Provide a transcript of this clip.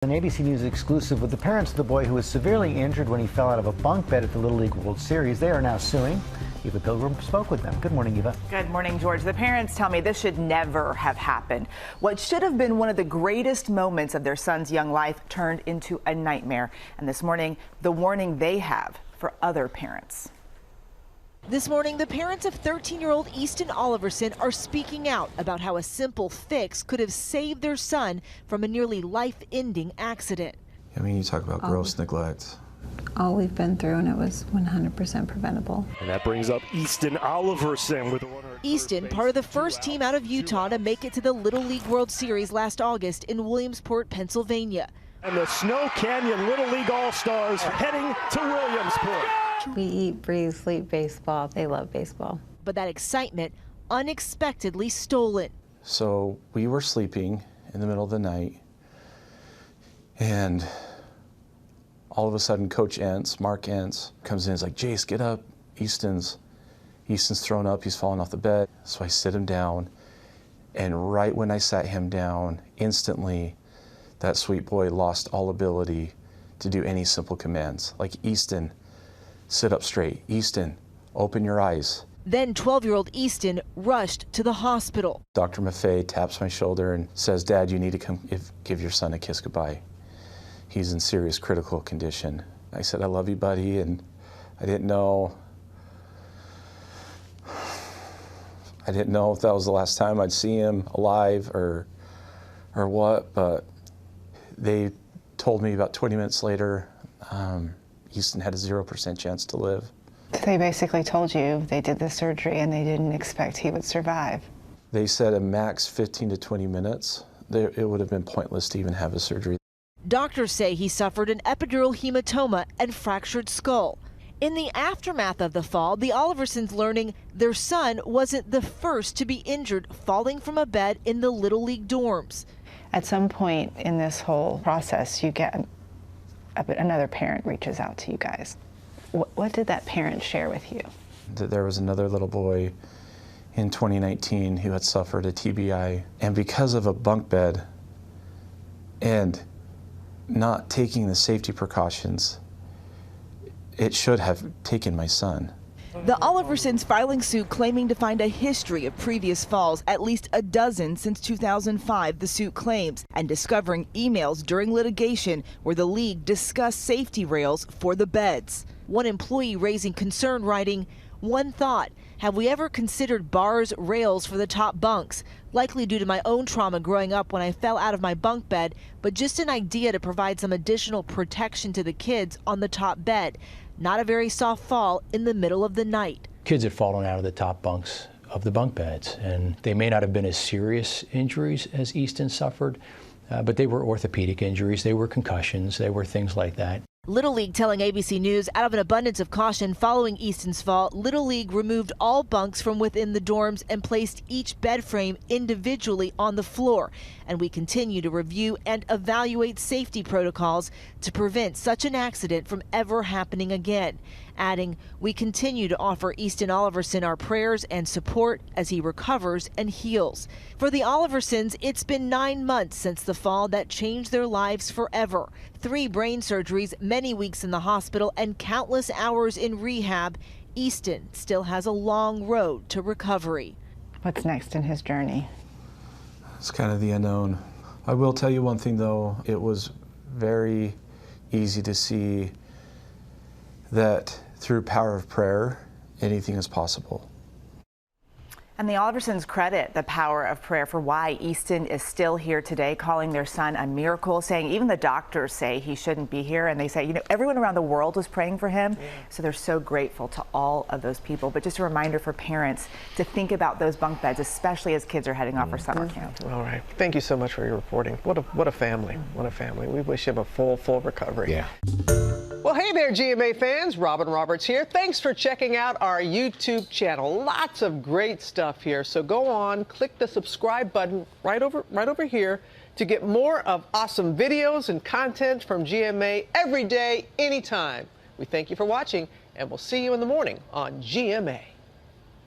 An ABC News exclusive with the parents of the boy who was severely injured when he fell out of a bunk bed at the Little League World Series. They are now suing. Eva Pilgrim spoke with them. Good morning, Eva. Good morning, George. The parents tell me this should never have happened. What should have been one of the greatest moments of their son's young life turned into a nightmare. And this morning, the warning they have for other parents. This morning, the parents of 13-year-old Easton Oliverson are speaking out about how a simple fix could have saved their son from a nearly life-ending accident. I mean, you talk about gross neglect. All we've been through, and it was 100% preventable. And that brings up Easton Oliverson with Easton, part of the first team out of Utah to make it to the Little League World Series last August in Williamsport, Pennsylvania. And the Snow Canyon Little League All-Stars are heading to Williamsport. We eat, breathe, sleep baseball. They love baseball. But that excitement unexpectedly stolen. So we were sleeping in the middle of the night, and all of a sudden Coach Entz, Mark Entz, comes in and is like, Jace, get up. Easton's thrown up. He's fallen off the bed. So I sit him down, and right when I sat him down, instantly that sweet boy lost all ability to do any simple commands. Like, Easton, sit up straight. Easton, open your eyes. Then 12-year-old Easton rushed to the hospital. Dr. Maffei taps my shoulder and says, Dad, you need to come give your son a kiss goodbye. He's in serious critical condition. I said, I love you, buddy, and I didn't know if that was the last time I'd see him alive or what, but they told me about 20 minutes later, Easton had a 0% chance to live. They basically told you they did the surgery and they didn't expect he would survive. They said a max 15 to 20 minutes. It would have been pointless to even have a surgery. Doctors say he suffered an epidural hematoma and fractured skull. In the aftermath of the fall, the Oliversons learning their son wasn't the first to be injured falling from a bed in the Little League dorms. At some point in this whole process, you get another parent reaches out to you guys. What did that parent share with you? That there was another little boy in 2019 who had suffered a TBI, and because of a bunk bed and not taking the safety precautions, it should have taken my son. The Oliversons filing suit claiming to find a history of previous falls, at least a dozen since 2005, the suit claims, and discovering emails during litigation where the league discussed safety rails for the beds. One employee raising concern, writing, "One thought, have we ever considered bars, rails for the top bunks? Likely due to my own trauma growing up when I fell out of my bunk bed, but just an idea to provide some additional protection to the kids on the top bed. Not a very soft fall in the middle of the night." Kids had fallen out of the top bunks of the bunk beds, and they may not have been as serious injuries as Easton suffered, but they were orthopedic injuries, they were concussions, they were things like that. Little League telling ABC News, out of an abundance of caution following Easton's fall, Little League removed all bunks from within the dorms and placed each bed frame individually on the floor. And we continue to review and evaluate safety protocols to prevent such an accident from ever happening again. Adding, we continue to offer Easton Oliverson our prayers and support as he recovers and heals. For the Oliversons, it's been 9 months since the fall that changed their lives forever. 3 brain surgeries, many weeks in the hospital, and countless hours in rehab. Easton still has a long road to recovery. What's next in his journey? It's kind of the unknown. I will tell you one thing, though. It was very easy to see that through power of prayer, anything is possible. And the Oliversons credit the power of prayer for why Easton is still here today, calling their son a miracle, saying even the doctors say he shouldn't be here. And they say, you know, everyone around the world was praying for him. Yeah. So they're so grateful to all of those people. But just a reminder for parents to think about those bunk beds, especially as kids are heading off for summer camp. All right. Thank you so much for your reporting. What a family. What a family. We wish him a full recovery. Yeah. Well, hey there, GMA fans. Robin Roberts here. Thanks for checking out our YouTube channel. Lots of great stuff here. So go on, click the subscribe button right over here to get more of awesome videos and content from GMA every day, anytime. We thank you for watching, and we'll see you in the morning on GMA.